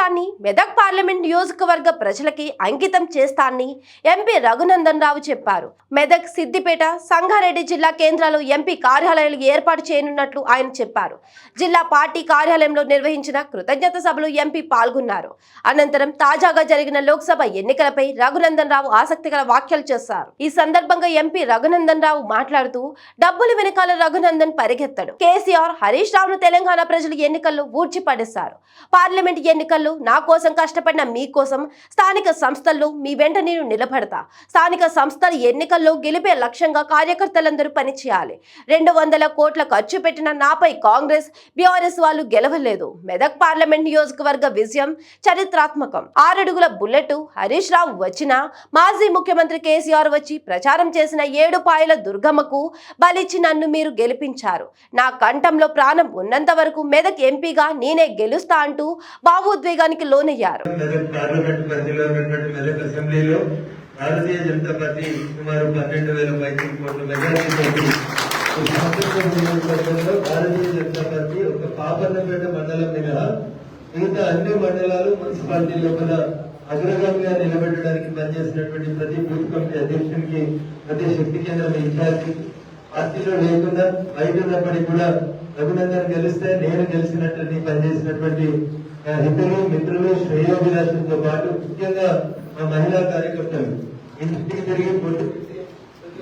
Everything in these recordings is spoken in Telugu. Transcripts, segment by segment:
జీవితాన్ని మెదక్ పార్లమెంట్ నియోజకవర్గ ప్రజలకి అంకితం చేస్తానని ఎంపీ రఘునందన్ రావు చెప్పారు. మెదక్, సిద్దిపేట, సంగారెడ్డి జిల్లా కేంద్రాల్లో ఎంపీ కార్యాలయాలు ఏర్పాటు చేయనున్నట్లు ఆయన చెప్పారు. జిల్లా పార్టీ కార్యాలయంలో నిర్వహించిన కృతజ్ఞత సభలో ఎంపీ పాల్గొన్నారు. అనంతరం తాజాగా జరిగిన లోక్సభ ఎన్నికలపై రఘునందన్ రావు ఆసక్తికర వ్యాఖ్యలు చేశారు. ఈ సందర్భంగా ఎంపీ రఘునందన్ రావు మాట్లాడుతూ డబ్బులు వెనకాల రఘునందన్ పరిగెత్తడు. కేసీఆర్, హరీష్ రావును తెలంగాణ ప్రజలు ఎన్నికల్లో ఊడ్చి పడేశారు. పార్లమెంట్ ఎన్నికల్లో నా కోసం కష్టపడిన మీకోసం స్థానిక సంస్థల్లో మీ వెంట నేను నిలబడతా. స్థానిక సంస్థల ఎన్నికల్లో గెలిపే లక్ష్యంగా కార్యకర్తలందరూ పనిచేయాలి. 200 కోట్ల ఖర్చు పెట్టిన నాపై కాంగ్రెస్, బీఆర్ఎస్ వాళ్ళు గెలవలేదు. మెదక్ పార్లమెంట్ నియోజకవర్గ విజయం చరిత్రాత్మకం. 6 అడుగుల బుల్లెట్ హరీష్ రావు వచ్చినా, మాజీ ముఖ్యమంత్రి కేసీఆర్ వచ్చి ప్రచారం చేసిన 7 పాయల దుర్గమ్మకు బలిచ్చి నన్ను మీరు గెలిపించారు. నా కంఠంలో ప్రాణం ఉన్నంత వరకు మెదక్ ఎంపీగా నేనే గెలుస్తా అంటూ భావోద్వేగానికి లోనయ్యారు. భారతీయ జనతా పార్టీ సుమారు 12,000 పైకి కోట్ల మెజారిటీ భారతీయ జనతా పార్టీ ఒక పాపన్నపేట మండలం మినహా మిగతా అన్ని మండలాలు మున్సిపాలిటీ లోపల అగ్రగామిగా నిలబెట్టడానికి పనిచేసినటువంటి ప్రతి బూత్ కమిటీ అధ్యక్షునికి, ప్రతి శక్తి కేంద్రం ఇన్ఛార్జి, పార్టీలో లేకుండా బయట ఉన్నప్పటికీ కూడా రఘునందన్ గెలిస్తే నేను గెలిచినట్టు పనిచేసినటువంటి హితులు, మిత్రులు, శ్రేయోభిలాషులతో పాటు ముఖ్యంగా మా మహిళా కార్యకర్తలు ఇంటికి తిరిగి ప్రతి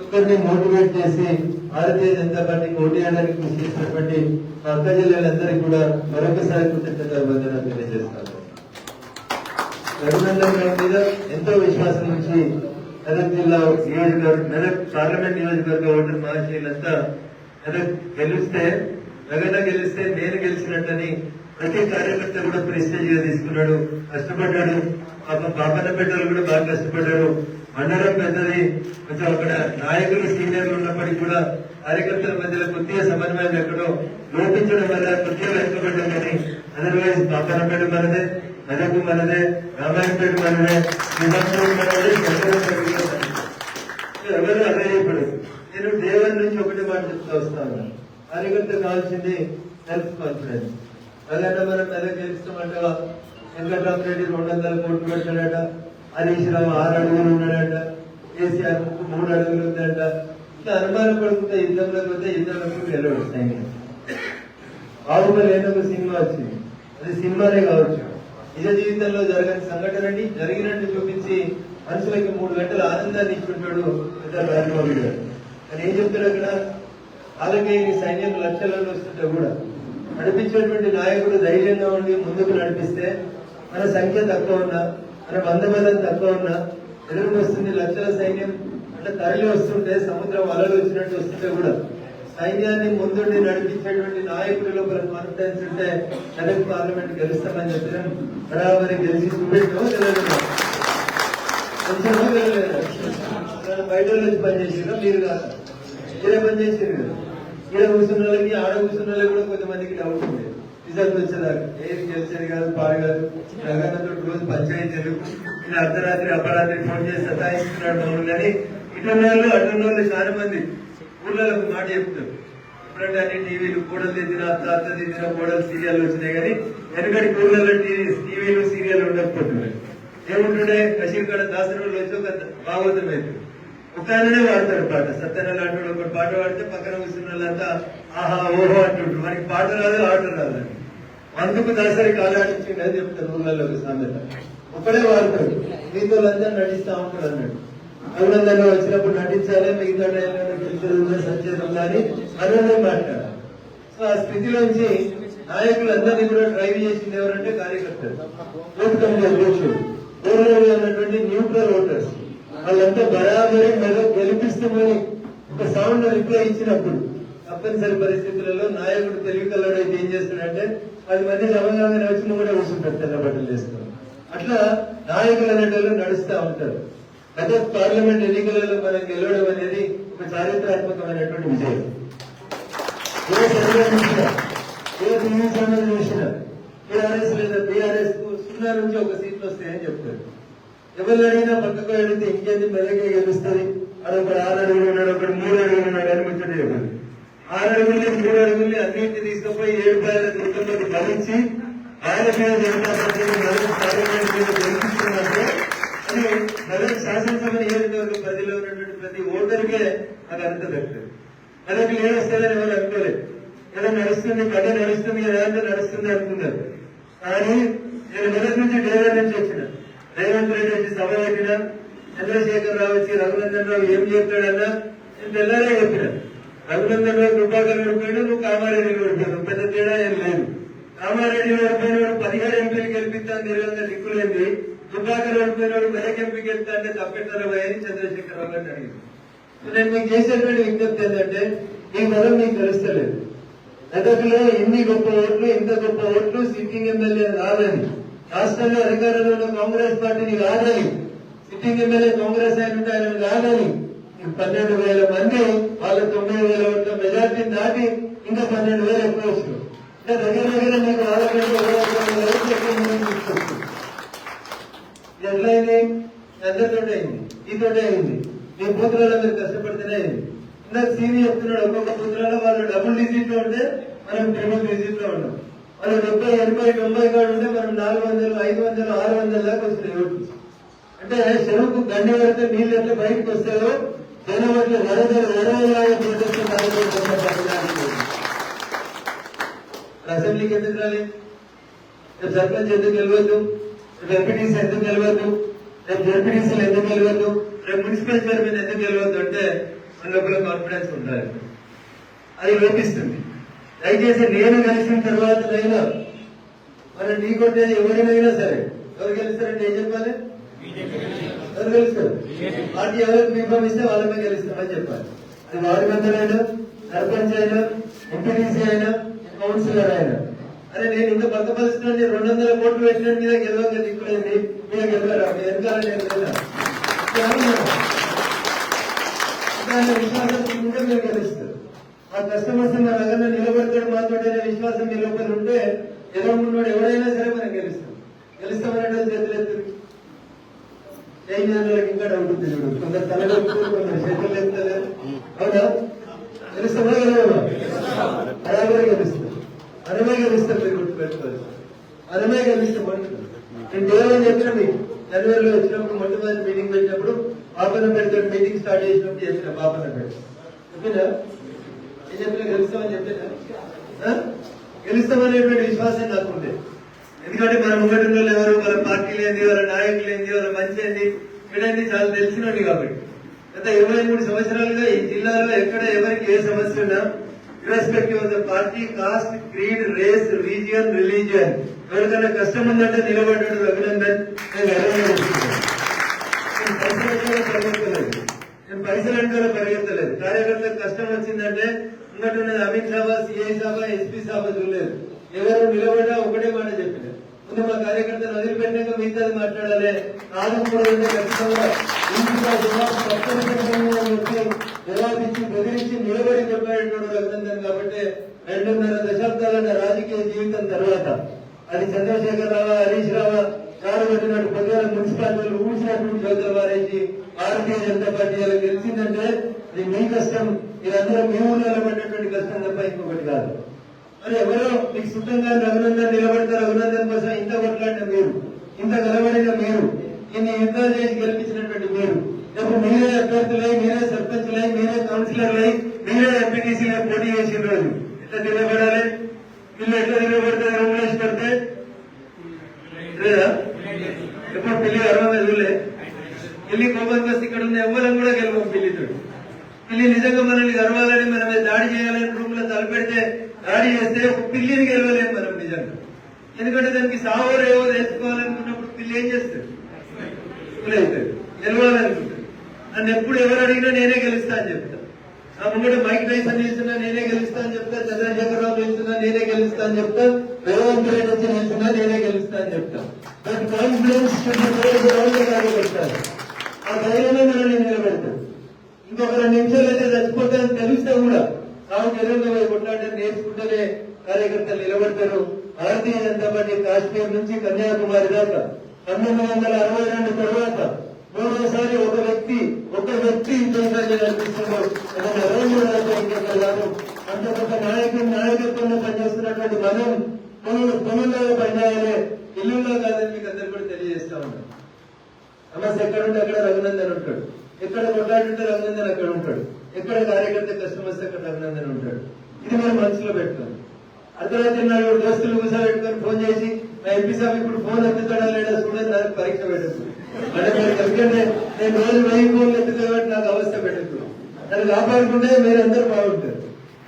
ఒక్కరిని మోటివేట్ చేసి భారతీయ జనతా పార్టీకి ఓటు వేయడానికి కృషి చేసినటువంటి మా అక్క జిల్లాలందరికీ కూడా మరొకసారి కృతజ్ఞతలు తెలియజేస్తాను. రఘునందన్ గారి మీద ఎంతో విశ్వాసం నుంచి మెదక్ జిల్లా నియోజకవర్గ, మెదక్ పార్లమెంట్ నియోజకవర్గ ఓటర్ మహాశయులంతా మెదక్ గెలిస్తే, రఘున గెలిస్తే నేను గెలిచినట్టని ప్రతి కార్యకర్త కూడా ప్రెస్టేజ్ గా తీసుకున్నాడు, కష్టపడ్డాడు. పాపన్నపేటలు కూడా బాగా కష్టపడ్డారు. మండలం పెద్దది, కొంచెం అక్కడ నాయకులు, సీనియర్లు ఉన్నప్పటికీ కూడా కార్యకర్తల మధ్యలో కొద్దిగా సమన్వయం ఎక్కడో లోపించడం వల్ల కొద్దిగా వెనుకబడ్డాం. కానీ అదర్వైజ్ పాపన్నపేట మనదే, మెదకు మనదే, రామాయణపేట మనదే, శ్రీమంతుడు మనదే, ఎవరు అదే ఇప్పుడు నేను దేవన్ నుంచి ఒకటి మాట చెప్తా వస్తాను. కార్యకర్త కావాల్సింది సెల్ఫ్ కాన్ఫిడెన్స్. అలాగే మనం మెదక్ గెలుస్తామంటగా వెంకటరామరెడ్డి 200 కోట్లు పెట్టాడట, హరీష్ రావు 6 అడుగులు ఉన్నాడట, కేసీఆర్ 3 అడుగులు ఉందట. ఇట్లా అనుమానం పడుకుంటే యుద్ధంలోకి వస్తే యుద్ధంలోకి గెలవస్తాయి. బాహుబలి ఒక సినిమా వచ్చింది, అది సినిమానే కావచ్చు. నిజ జీవితంలో జరగని సంఘటనని జరిగినట్టు చూపించి మనుషులకి 3 గంటల ఆనందాన్ని ఇచ్చుకుంటాడు రాజమౌళి గారు. అని ఏం చెప్తాడు అక్కడ, అలాగే సైన్యం లక్షలలో వస్తుంటే కూడా నడిపించేటువంటి నాయకుడు ధైర్యంగా ఉండి ముందుకు నడిపిస్తే మన సంఖ్య తక్కువ ఉన్నా, మన బంధబలం తక్కువ ఉన్నా, ఎదురు వస్తుంది లక్షల సైన్యం అంటే తరలి వస్తుంటే సముద్రం అలలు వచ్చినట్టు వస్తుంటే కూడా సైన్యాన్ని ముందుండి నడిపించేటువంటి నాయకుడి లోపల కాన్ఫిడెన్స్ ఉంటే మెదక్ పార్లమెంట్ గెలుస్తామని చెప్పినాం. బరాబరి గెలిచి చూపెట్టో తెలియదు, బయట నుంచి పనిచేసినా మీరు కాదు, మీరే పనిచేసారు కదా. ఇక్కడ కూర్చున్న వాళ్ళకి, ఆడ కూర్చున్న వాళ్ళకి కూడా కొంతమందికి డౌట్ ఉంది. రిజల్ట్ వచ్చేదాకా ఏది గెలిచేది కాదు, పాడు కాదు. జగన్తో రోజు పంచాయతీలు ఇలా అర్ధరాత్రి అపరాత్రి ఫోన్ చేసి సతాయిస్తున్నాడు మమ్మల్ని అని ఇటున్న వాళ్ళు అటున్న వాళ్ళు చాలా మంది ఊళ్ళో మాట చెప్తారు. ఎప్పుడంటే అన్ని టీవీలు కూడలు తెచ్చిన అత్త తెచ్చిన కూడలు సీరియల్ వచ్చినాయి. కానీ వెనకటి ఊళ్ళలో టీవీలు సీరియల్ ఉండకపోతున్నాయి. ఏముంటుండే కషీర్కాడ దాసరులు వచ్చి ఒక భాగవతం అవుతుంది. ఒక ఆయననే వాడతాడు పాట. సత్యనారాయణ అంటాడు, ఒక పాట పాడితే పక్కన కూర్చున్న వాళ్ళంతా ఆహా ఓహో అంటుంటారు. మనకి పాట రాదు, ఆట రాదు. అందుకు దాసరి కాలాడించింది అని చెప్తారు ఊళ్ళలో సామెత. ఒకడే వాడతాడు, మిగతా వాళ్ళంతా నటిస్తా ఉంటాడు అన్నాడు. రఘునందన్ వచ్చినప్పుడు నటించాలి, మిగతా సత్యం ఉండాలి అన్నదే మాట్లాడాలి. సో ఆ స్థితిలోంచి నాయకులందరినీ కూడా డ్రైవ్ చేసింది ఎవరంటే కార్యకర్తలు, ఓటు కమిటీ అధ్యక్షుడు, ఓటర్ అన్నటువంటి న్యూట్రల్ ఓటర్స్. వాళ్ళంతా బరాబరి మెదక్ గెలిపిస్తామని ఒక సౌండ్ రిప్లై ఇచ్చినప్పుడు తప్పనిసరి పరిస్థితులలో నాయకుడు తెలివికల్లాడు అయితే ఏం చేస్తాడంటే 10 మంది సమయంగానే వచ్చి కూడా కూర్చుంటారు, తెల్ల బట్టలు వేసుకుని. అట్లా నాయకులు అనేటోళ్ళు నడుస్తూ ఉంటారు. మెదక్ పార్లమెంట్ ఎన్నికలలో మనం గెలవడం అనేది ఒక చారిత్రాత్మకమైనటువంటి విజయం. ఏ సర్వే చూసినా, ఏ టీవీ ఛానల్ చూసినా టీఆర్ఎస్ లేదా బీఆర్ఎస్ కు 0 నుంచి 1 సీట్లు వస్తాయని చెప్తారు. ఎవరు అడిగినా పక్కకు అడిగితే ఇంకేంది మెదకే గెలుస్తుంది, అదొకడు 6 అడుగులు ఉన్నాడు, ఒకటి 3 అడుగులు ఉన్నాడు అని ముచ్చట చెప్పారు. 6 అడుగుల్ని 3 అడుగుల్ని అన్నింటినీ తీసుకుపోయి 7 పాయల దుర్గంలోకి భరించి ఆయన మీద జనతా పార్టీని మెదక్ లేడొస్తుందని ఎవరు అనుకోలేదు. ఏదో నడుస్తుంది కథ నడుస్తుంది కదా అంటే నడుస్తుంది అనుకున్నారు. కానీ నేను మెదక్ నుంచి డ్రైవర్ నుంచి వచ్చిన రేవంత్ రెడ్డి వచ్చి సభ పెట్టిన చంద్రశేఖర్ రావు వచ్చి రఘునందన్ రావు ఏం చెప్తాడన్నా నేను తెల్లారే చెప్పిన రఘునందన్ రావు కృపాకర్ ఓడిపోయాడు, నువ్వు కామారెడ్డి ఓడిపోయాడు, పెద్ద తేడా ఏం లేదు. కామారెడ్డి ఓడిపోయినాడు 17 ఎంపీలు గెలిపిస్తాను నిర్వహణ దిక్కులేంది, కృపాకర్ ఓడిపోయినాడు మెదక్ ఎంపీకి వెళ్తా అంటే తప్పెట్టారా అని చంద్రశేఖర్ రావు గారిని అడిగింది. నేను మీకు చేసేటువంటి విజ్ఞప్తి ఏంటంటే ఈ పదం మీకు తెలుస్తలేదు. మెదక్లో ఇన్ని గొప్ప ఓట్లు ఇంత గొప్ప ఓట్లు సిట్టింగ్ ఎమ్మెల్యే రాదని, రాష్ట్రంలో అధికారంలో ఉన్న కాంగ్రెస్ పార్టీని కాదని, సిట్టింగ్ ఎమ్మెల్యే కాంగ్రెస్ ఆయన ఉంటే ఆయన కాదని 12,000 మంది వాళ్ళ 9,000 ఓట్ల మెజార్టీ దాటి ఇంకా 12,000 ఎక్కువ వచ్చినారు. అంటే దగ్గర దగ్గర మీకు ఎట్లయింది? అందరితోటే అయింది, ఈతోటే అయింది. మీ బూతులలో కష్టపడితేనే అయింది. ఇందాక సీని చెప్తున్నాడు ఒక్కొక్క బూతులలో వాళ్ళు డబుల్ డిజిట్ లో ఉంటే మనం ట్రిపుల్ డిజిట్ లో ఉన్నాం. వాళ్ళు 70, 80, 90 కాడు ఉంటే మనం 400, 500, 600 దాకా వస్తున్నాయి ఓట్లు. అంటే చెరువుకు గండి పడితే నీళ్ళు ఎట్లా బయటకు వస్తాయో జనం అట్లా అసెంబ్లీకి ఎందుకు రాలేదు? రేపు సర్పంచ్ ఎందుకు గెలవద్దు? రేపు ఎంపీటీసీ ఎందుకు గెలవద్దు? రేపు జెడ్పీటీసీలు ఎందుకు గెలవద్దు? రేపు మున్సిపల్ చైర్మన్ ఎందుకు గెలవద్దు? అంటే మన లోపల కాన్ఫిడెన్స్ ఉండాలి, అది లోపిస్తుంది. దయచేసి నేను గెలిచిన తర్వాతనైనా మన నీ కొట్టేది ఎవరినైనా సరే ఎవరు గెలుస్తారంటే ఏం చెప్పాలి? ఎవరు గెలుస్తారు? పార్టీ ఎవరికి బీఫామ్ ఇస్తే వాళ్ళమే గెలుస్తామని చెప్పాలి. అది వార్డు మెంబర్ అయినా, సర్పంచ్ అయినా, ఎంపీటీసీ అయినా, కౌన్సిలర్ అయినా. అరే నేను ఇంత బతపరుస్తున్నాను, 200 కోట్లు పెట్టిన మీద గెలవగా దిక్కులేండి, మీద గెలవరా మీ వెనకాల నేను విశ్వాసం ఉంటే మీరు గెలుస్తారు. ఆ కస్టమర్స్ నా దగ్గర నిలబడతాడు మాతోటే విశ్వాసం మీ లోపల ఉంటే ఎదురుకున్నాడు ఎవరైనా సరే మనం గెలుస్తామనేటువంటి చేతులు ఏం చేయాలి ఇంకా డౌట్ ఉంది. చూడు కొందరు తలగొట్టుకుని కొందరు చేతులు ఎత్తలేరు. అవునా? గెలుస్తామా గెలవా? అలా కూడా గెలుస్తాం, మనమే గెలుస్తాం. మీరు గుర్తుపెట్టుకోవాలి, మనమే గెలుస్తాం అంటున్నాం. నేను దేవని చెప్పిన మీకు జనవరిలో వచ్చినప్పుడు మొట్టమొదటి మీటింగ్ పెట్టినప్పుడు పాపన్నపేటతో మీటింగ్ స్టార్ట్ చేసినప్పుడు చెప్పిన పాపన్నపేట చెప్పినా ఏం చెప్పినా గెలుస్తామని చెప్పినా గెలుస్తామనేటువంటి విశ్వాసం నాకుండే. ఎందుకంటే మన ముంగటిలో ఎవరు, వాళ్ళ పార్టీలు ఏంది, వాళ్ళ నాయకులు ఏంది, వాళ్ళ మంచి ఏంది, ఇక్కడేంది చాలా తెలిసినోడి. కాబట్టి గత 23 సంవత్సరాలుగా ఈ జిల్లాలో ఎక్కడ ఎవరికి ఏ సమస్య ఉన్నా irrespective of the party, caste, creed, race, region, religion ఎవరికైనా కష్టం ఉందంటే నిలబడ్డాడు రఘునందన్. నేను పైసలు అంటే పరిగెత్తలేదు. కార్యకర్తలకు కష్టం వచ్చిందంటే ఇంకటి ఉన్నది అమిత్ షాబా, సిఐ సాబా, ఎస్పీ సాబా చూడలేదు. ఎవరు నిలబడ్డా ఒకటే మాట చెప్పిన, ముందు మా కార్యకర్తలు వదిలిపెట్టాక మిగతాది మాట్లాడాలి. ఆదుకోవాలంటే ఖచ్చితంగా జవాబిచ్చి బెదిరించి నిలబడి చెప్పాడు రఘునందన్. కాబట్టి 2.5 దశాబ్దాల రాజకీయ జీవితం తర్వాత అది చంద్రశేఖర్ రావా, హరీష్ రావా చారు పెట్టినట్టు పొద్దున మున్సిపాలిటీలు ఊడ్చినటువంటి చోట్ల వారేసి భారతీయ జనతా పార్టీ అలా గెలిచిందంటే అది మీ కష్టం, మీరందరూ మీ ఊళ్ళో నిలబడినటువంటి కష్టం తప్ప ఇంకొకటి కాదు. మరి ఎవరో మీకు సుఖంగా రఘునందన్ నిలబడతారు, రఘునందన్ కోసం ఇంత కొట్లాడిన మీరు, ఇంత నిలబడిన మీరు, ఇన్ని యుద్ధాలు చేసి గెలిపించినటువంటి మీరు, రేపు మీరే అభ్యర్థులై, మీరే సర్పంచ్లై, మీరే కౌన్సిలర్లై, మీరే ఎంపీటీసీలై పోటీ చేసిన రోజు ఎట్లా నిలబడాలి? వీళ్ళు ఎట్లా నిలబడతారు? రూమ్లేసి పెడితే లేదా ఎప్పుడు పిల్లి అరవంగా చూడలే. పిల్లి కోపానికి వస్తే ఇక్కడ ఉన్న ఎవ్వరం కూడా గెలవం పిల్లితో. పిల్లి నిజంగా మనల్ని గర్వాలని, మన మీద దాడి చేయాలని రూమ్ లో తలపెడితే దాడి చేస్తే పిల్లిని గెలవలేము మనం నిజంగా. ఎందుకంటే దానికి సావో రేవో తెచ్చుకోవాలనుకున్నప్పుడు పిల్లి ఏం చేస్తాడు? గెలవాలనుకుంటాడు. నన్ను ఎప్పుడు ఎవరు అడిగినా నేనే గెలుస్తా అని చెప్తా. నా ముంగట మైక్ టైసన్ నిలుస్తున్నా నేనే గెలుస్తా అని చెప్తా, చంద్రశేఖర్ రావు నిలుస్తున్నా నేనే గెలుస్తా అని చెప్తా, రేవంత్ రెడ్డి వచ్చి నిలుస్తున్నా నేనే గెలుస్తా అని చెప్తా. బట్ కాన్ఫిడెన్స్ గెలుస్తారు, ఆ ధైర్యమే మనల్ని నిలబెడతాడు. ఇంకొక 2 నిమిషాలు అయితే చచ్చిపోతాయని తెలిస్తే కూడా తాము ఎదురుగా కొట్లాడే నేర్చుకుంటేనే కార్యకర్తలు నిలబడతారు. భారతీయ జనతా పార్టీ కాశ్మీర్ నుంచి కన్యాకుమారి దాకా 1962 తర్వాత 3వసారి ఒక వ్యక్తి ఇంతసారి కనిపిస్తున్నాడు. అంత గొప్ప నాయకత్వంలో పనిచేస్తున్నటువంటి మనం పొలంలో పనిచేయాలి, ఇల్లుల్లో కాదని మీకు అందరు కూడా తెలియజేస్తా ఉంటాం. సమస్య ఎక్కడుంటే అక్కడ రఘునందన్ ఉంటాడు, ఎక్కడ కొట్లాడుంటే రఘునందన్ అక్కడ ఉంటాడు, ఎక్కడ కార్యకర్త కష్టం వస్తే అక్కడ రఘునందన్ ఉంటాడు. ఇది మనం మనసులో పెట్టుకోవాలి. అర్ధరాత్రి నలుగురు దోస్తులు కూర్చోబెట్టుకొని ఫోన్ చేసి మా ఎంపీ సాబ్ ఇప్పుడు ఫోన్ ఎత్తుతాడా లేదా చూడని నాకు పరీక్ష పెట్టచ్చు. ఎందుకంటే నేను రోజు 1000 ఫోన్లు ఎత్తుకోబట్టి నాకు అవస్థ పెట్టచ్చు. నన్ను కాపాడుకుంటే మీరందరూ బాగుంటారు,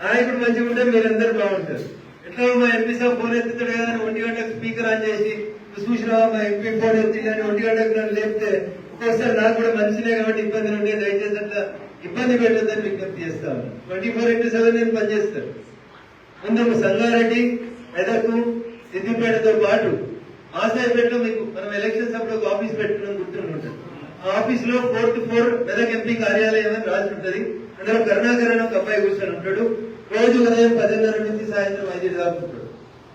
నాయకుడు మంచిగా ఉంటే మీరందరూ బాగుంటారు. ఎట్లా మా ఎంపీ సాబ్ ఫోన్ ఎత్తుతాడు కదా అని 1 గంటకు స్పీకర్ ఆన్ చేసి చూసినా మా ఎంపీ ఫోన్ ఎత్తి కానీ 1 గంటకు నన్ను లేపితే ఒక్కొక్కసారి నాకు కూడా మంచిదే కాబట్టి ఇబ్బంది ఉంటే దయచేసి అట్లా ఇబ్బంది పెట్టద్దని విజ్ఞప్తి చేస్తాను. 24/7 నేను పనిచేస్తాను. ముందు సంగారెడ్డి, మెదక్, సిద్దిపేటతో పాటు ఆశాయపేటలో మీకు మనం ఎలక్షన్స్ అప్పుడు ఒక ఆఫీస్ పెట్టుకున్నాం గుర్తుంటుంది. ఆ ఆఫీస్ లో 4 to 4 మెదక్ ఎంపీ కార్యాలయం అని రాసి ఉంటుంది. అందులో కరుణాకర్ అని ఒక అబ్బాయి కూర్చొని ఉంటాడు. రోజు ఉదయం 10:30 నుంచి సాయంత్రం 5 దాకా ఉంటాడు.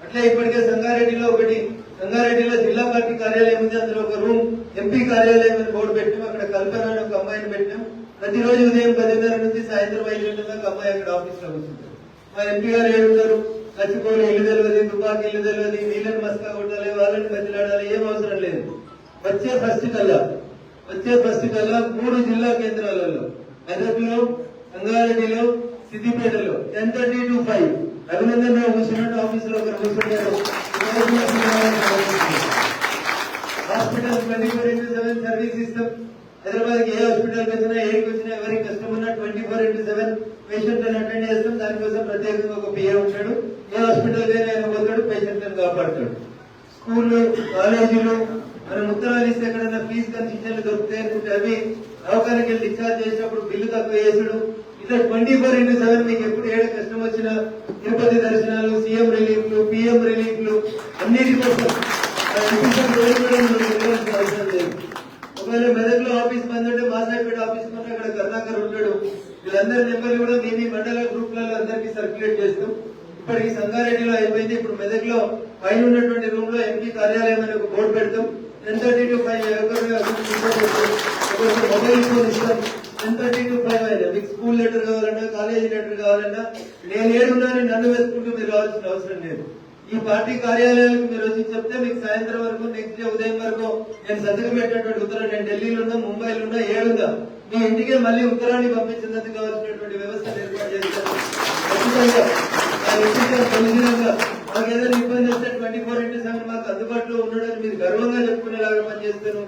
అట్లా ఇప్పటికే సంగారెడ్డిలో జిల్లా పార్టీ కార్యాలయం ఉంది. అందులో ఒక రూమ్ ఎంపీ కార్యాలయం అని బోర్డు పెట్టాం. అక్కడ కల్పన అని ఒక అమ్మాయిని పెట్టాం. ప్రతిరోజు ఉదయం 10:30 నుంచి సాయంత్రం 5 గంటల దాకా అమ్మాయి అక్కడ ఆఫీస్ లో కూర్చుంటారు. మా ఎంపీ గారు ఏడుంటారు, చచ్చిపోయి ఇల్లు తెలియదు, తుపాకి ఇల్లు తెలియదు, వీళ్ళని మస్కా కొట్టాలి, వాళ్ళని బతిలాడాలి, ఏం అవసరం లేదు. వచ్చే ఫస్ట్ కల్లా 3 జిల్లా కేంద్రాలలో మెదక్లో, సంగారెడ్డిలో, సిద్దిపేటలో 10:30 to 5 రఘునందన్ రావు కూర్చున్నట్టు ఆఫీస్ లో ఒకరు కూర్చుంటారు. హాస్పిటల్ 24/7 సర్వీస్ ఇస్తాం. హైదరాబాద్ ఏ హాస్పిటల్కి వచ్చినా ఏడికి వచ్చినా ఎవరికి కష్టం ఉన్నా 24/7 పేషెంట్లను అటెండ్ చేస్తాం. దానికోసం ప్రత్యేకంగా ఒక పిఏ ఉంటాడు. ఏ హాస్పిటల్ ఆయన పోతాడు, పేషెంట్లను కాపాడుతాడు. స్కూళ్ళు, కాలేజీలు మనం ఉత్తరాలు ఇస్తే ఎక్కడైనా ఫీజు కన్సెషన్లు దొరికితే అవి దవాఖానకి వెళ్ళి డిశ్చార్జ్ చేసినప్పుడు బిల్లు తక్కువ చేసుడు. ఇట్లా 24/7 మీకు ఎప్పుడు ఏడ కష్టం వచ్చినా తిరుపతి దర్శనాలు, సీఎం రిలీఫ్లు, పిఎం రిలీఫ్లు అన్నిటి కోసం అవసరం లేదు. ఒకవేళ మెదక్లో ఆఫీస్ బంద్ ఉంటే మాసాయిపేట ఆఫీస్ బంద్ అక్కడ కరుణాకర్ ఉంటాడు. వీళ్ళందరి నెంబర్లు కూడా మీ మండల గ్రూప్లలో అందరికీ సర్క్యులేట్ చేస్తాం. ఇప్పటికి సంగారెడ్డిలో అయిపోయింది. ఇప్పుడు మెదక్ లో పైన ఉన్నటువంటి రూమ్ లో ఎంపీ కార్యాలయం అని ఒక బోర్డు పెడతాం. 10:30 to 5 మొబైల్ ఫోన్ ఇస్తాం. 10:30 to 5 అయినా మీకు స్కూల్ లెటర్ కావాలన్నా, కాలేజీ లెటర్ కావాలన్నా నేను ఏడున్నాను నన్ను వెతుకుంటూ మీరు రావాల్సిన అవసరం లేదు. ఈ పార్టీ కార్యాలయాలకు మీరు వచ్చి చెప్తే మీకు సాయంత్రం వరకు, నెక్స్ట్ డే ఉదయం వరకు నేను సంతకం పెట్టినటువంటి ఉత్తరం, నేను ఢిల్లీలో ఉన్నా, ముంబైలో ఉన్నా, ఏడుందా మీ ఇంటికే మళ్ళీ ఉత్తరాన్ని పంపించినందుకు కావాల్సినటువంటి వ్యవస్థను ఏర్పాటు చేస్తారు. మాకు ఏదైనా ఇబ్బంది వస్తే 24/7 మాకు అందుబాటులో ఉన్నాడని మీరు గర్వంగా చెప్పుకునేలాగా పనిచేస్తాను.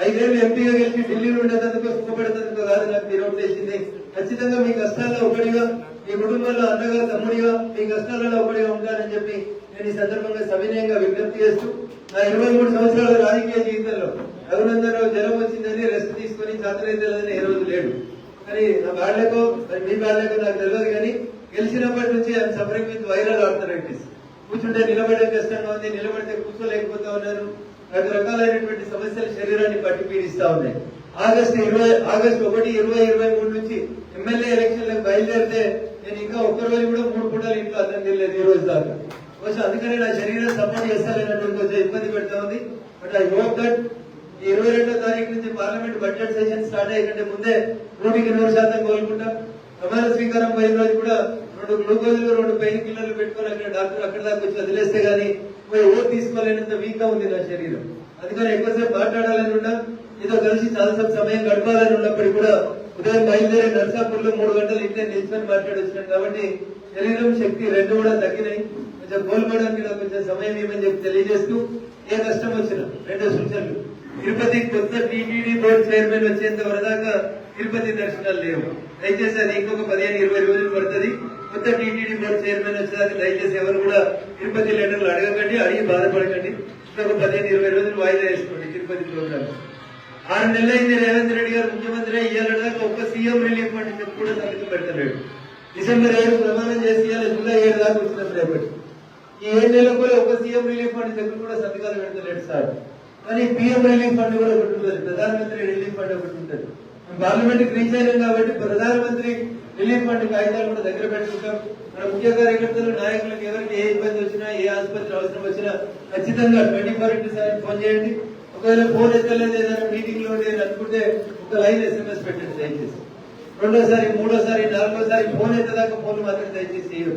5 ఏళ్ళు ఎంపీగా గెలిచి ఢిల్లీలో ఉండేందుకు సుఖపడేందుకు కాదు నాకు మీరు ఓట్లు వేసింది. ఖచ్చితంగా మీ కష్టాల్లో ఒకటిగా, మీ కుటుంబంలో అన్నగా, తమ్ముడిగా మీ కష్టాలలో ఒకటిగా ఉంటానని చెప్పి నేను ఈ సందర్భంగా సవినయంగా విజ్ఞప్తి చేస్తూ, నా 23 సంవత్సరాల రాజకీయ జీవితంలో రఘునందన్ రావు జ్వరం వచ్చిందని రెస్ట్ తీసుకుని చాతరైతేలని ఏ రోజు లేడు. కానీ నా బాధ్యతకో మీ బాధ్యతకో నాకు తెలియదు. కానీ గెలిచినప్పటి నుంచి ఆయన సఫరింగ్ విత్ వైరల్ ఆర్థరైటిస్. కూర్చుంటే నిలబడే కష్టంగా ఉంది, నిలబడితే కూర్చోలేకపోతా ఉన్నారు. రకరకాలైనటువంటి సమస్యలు శరీరాన్ని పట్టి పీడిస్తా ఉన్నాయి. ఆగస్టు 1, 2023 నుంచి ఎమ్మెల్యే ఎలక్షన్లకు బయలుదేరితే నేను ఇంకా ఒక్కరోజు కూడా 3 పూటలు ఇంట్లో అర్థం తెలియలేదు ఈ రోజు దాకా. కొంచెం అందుకనే నా శరీరం సపోర్ట్ చేస్తానన్నటువంటి కొంచెం ఇబ్బంది పెడతా ఉంది. బట్ ఐ హోప్ దట్ ఈ 22వ తారీఖు నుంచి పార్లమెంట్ బడ్జెట్ సెషన్ స్టార్ట్ అయ్యే కంటే ముందే 100% కోలుకుంటాం. ప్రమాణ స్వీకారం పోయిన రోజు కూడా 2 గ్లూకోజులు, 2 పెయిన్ కిల్లర్లు పెట్టుకుని అక్కడ డాక్టర్ అక్కడ దాకా వచ్చి వదిలేస్తే గానీ ఓట్ తీసుకోలేనంత వీక్ గా ఉంది నా శరీరం. అందుకని ఎక్కువసేపు మాట్లాడాలని ఉన్నా, ఏదో కలిసి చాలాసేపు సమయం గడపాలని ఉన్నప్పటికీ కూడా ఉదయం బయలుదేరి నర్సాపూర్ లో 3 గంటలు ఇంటే నిల్చుకొని మాట్లాడొచ్చినాను. కాబట్టి శరీరం, శక్తి 2 కూడా తగ్గినాయి. కొంచెం కోలుకోవడానికి నాకు కొంచెం సమయం ఇవ్వమని చెప్పి తెలియజేస్తూ, ఏ కష్టం వచ్చినా 2 సూచనలు. తిరుపతి కొత్త టీటీడీ బోర్డు చైర్మన్ వచ్చేంత వరదాకా తిరుపతి దర్శనాలు లేవు. దయచేసి అది ఇంకొక 15-20 రోజులు పడుతుంది. కొత్త టీటీడీ బోర్డు చైర్మన్ వచ్చేదాకా దయచేసి ఎవరు కూడా తిరుపతి లెటర్లు అడగకండి, అడిగి బాధపడకండి. ఇంకొక 15-20 రోజులు వాయిదా వేసుకోండి తిరుపతి ప్రోగ్రామ్. 6 నెలలైంది రేవంత్ రెడ్డి గారు ముఖ్యమంత్రి ఇయ్యాల దాకా ఒక్క సీఎం రిలీఫ్ ఫండ్ చెప్పి కూడా సంతకం పెడతలేడు. డిసెంబర్ 7 ప్రమాణం చేసి జూలై 7 దాకా వచ్చినాం రేపటి. ఈ 7 నెలలకు కూడా ఒక్క సీఎం రిలీఫ్ ఫండ్ చెప్పి కూడా సంతకాలు పెడతలేడు సార్. కానీ పిఎం రిలీఫ్ ఫండ్ కూడా ఒకటి ఉంటుంది, ప్రధానమంత్రి రిలీఫ్ ఫండ్ ఒకటి ఉంటుంది. పార్లమెంట్ కి రీచ్ అయినాం కాబట్టి ప్రధానమంత్రి రిలీఫ్ ఫండ్ కాగితాలు కూడా దగ్గర పెట్టుకుంటాం. మన ముఖ్య కార్యకర్తలు, నాయకులకు ఎవరికి ఏ ఇబ్బంది వచ్చినా, ఏ ఆసుపత్రి అవసరం వచ్చినా ఖచ్చితంగా 24/7 ఫోన్ చేయండి. ఒకవేళ ఫోన్ ఎత్తలేదు, ఏదైనా మీటింగ్ లో అనుకుంటే ఒక లైన్ SMS పెట్టండి దయచేసి. 2వ సారి, 3వ సారి, 4వ సారి ఫోన్ ఎత్తదాకా ఫోన్ మాత్రం దయచేసి చేయదు.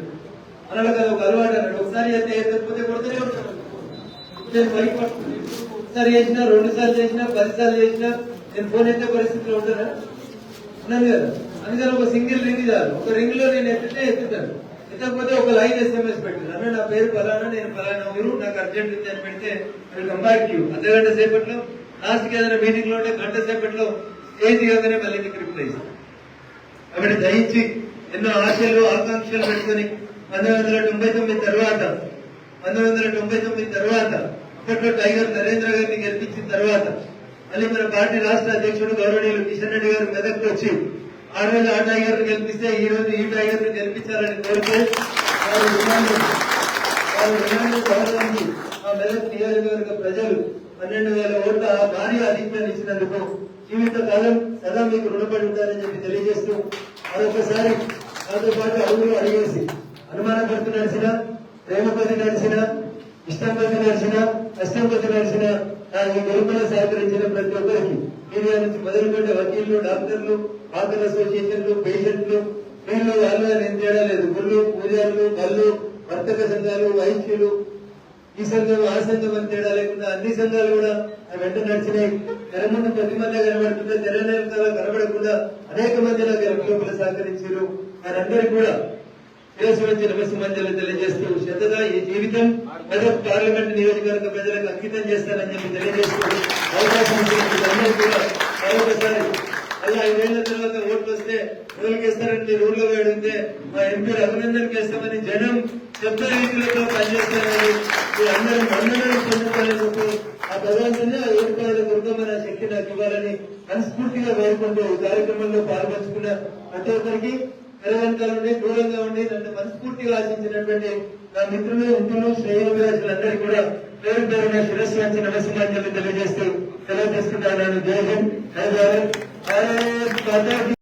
మనలో కదా ఒక అలవాటు అన్నాడు, ఒకసారి ఎత్తకపోతే కొడుతూనే ఉంటాం. ఒకసారి చేసినా, 2 సార్లు చేసినా, 10 సార్లు చేసినా నేను ఫోన్ ఎత్తే పరిస్థితిలో ఉంటానా? ఉన్నాను కదా. అందుకని ఒక సింగిల్ రింగ్ చాలు. ఒక రింగ్ లో నేను ఎత్తుతాను. ఎత్తకపోతే ఒక లైన్ SMS పెట్టాను, అన్న నా పేరు ఫలానా, నేను ఫలానా ఊరు, నాకు అర్జెంట్ ఉంది అని పెడితే కంబాక్ట్ యూ అర్ధగంట సేపట్లో, లాస్ట్ కి ఏదైనా మీటింగ్ లో ఉంటే గంట సేపట్లో స్టేజ్ కాగానే మళ్ళీ మీకు రిప్లై ఇస్తాను. కాబట్టి దయించి ఎన్నో ఆశలు ఆకాంక్షలు పెట్టుకుని 1999 తర్వాత అప్పట్లో టైగర్ నరేంద్ర గారిని గెలిపించిన తర్వాత మళ్ళీ మన పార్టీ రాష్ట్ర అధ్యక్షుడు గౌరవనీయులు కిషన్ రెడ్డి గారు మెదక్కి వచ్చి ఆ రోజు ఆ టైగర్ ను గెలిపిస్తే ఈ రోజు ఈ టైగర్ ను గెలిపించాలని కోరుతూ వారి రుణాన్ని గౌరవానికి ఆ మెదక్ నియోజకవర్గ ప్రజలు 12,000 ఓట్ల భారీ ఆధిక్యాన్ని ఇచ్చినందుకు జీవితకాలం సదా మీకు రుణపడి ఉంటారని చెప్పి తెలియజేస్తూ మరొకసారి నాతో పాటు అడుగులు అడిగేసి అనుమానపడుతూ నడిచిన, ప్రేమ కొద్ది నడిచిన, ఇష్టం కొద్ది నడిచిన, కష్టం కొద్ది నడిచిన ఈ గెలుపులో సహకరించిన ప్రతి ఒక్కరికి మీడియా నుంచి మొదలుపెట్టే వకీళ్లు, డాక్టర్లు, డాక్టర్ అసోసియేషన్లు, పేషెంట్లు, వీళ్ళు వాళ్ళు ఏం తేడా లేదు. గుళ్ళు, పూజారులు, కళ్ళు, వర్తక సంఘాలు, వైశ్యులు, ఈ సంఘం ఆ సంఘం అని తేడా లేకుండా అన్ని సంఘాలు కూడా వెంట నడిచినాయి. తెర ముందు ప్రతి మంది కనబడుతుంటే తెర వెనకాల కనబడకుండా అనేక మంది నాకు గెలుపులో సహకరించారు. వారందరికీ కూడా శిరస్సు వచ్చి నమస్సుమంజలు తెలియజేస్తూ శ్రద్ధగా ఈ జీవితం మెదక్ పార్లమెంట్ నియోజకవర్గ ప్రజలకు అంకితం చేస్తానని చెప్పి తెలియజేస్తూ అవకాశం ఇచ్చినందుకు అందరూ కూడా మరొకసారి అలా 5 ఏళ్ల తర్వాత ఓట్లు వస్తే ఎవరికి ఇస్తారని మీరు ఊర్లో అడిగితే మా ఎంపీ రఘునందన్ వేస్తామని జనం చెప్పే రీతిలో పనిచేస్తారని మీ అందరూ మన్ననలు పొందుతారని చెప్పి ఆ భగవంతుని ఆ ఏడుపాయల దుర్గమ్మ నా శక్తి నాకు ఇవ్వాలని మనస్ఫూర్తిగా వేడుకుంటూ ఈ కార్యక్రమంలో పాల్పంచుకున్న ప్రతి ఒక్కరికి తెలంగాణ నుండి దూరంగా ఉండి నన్ను మనస్ఫూర్తిగా ఆశించినటువంటి నా మిత్రులు, మిత్రులు, శ్రేయోభిలాషులందరికీ కూడా పేరు పేరున శిరస్సు వంచి నమస్కారాలు తెలియజేస్తూ సెలవు తీసుకుంటాను. జై హింద్, జై భారత్, భారత్ మాతా కీ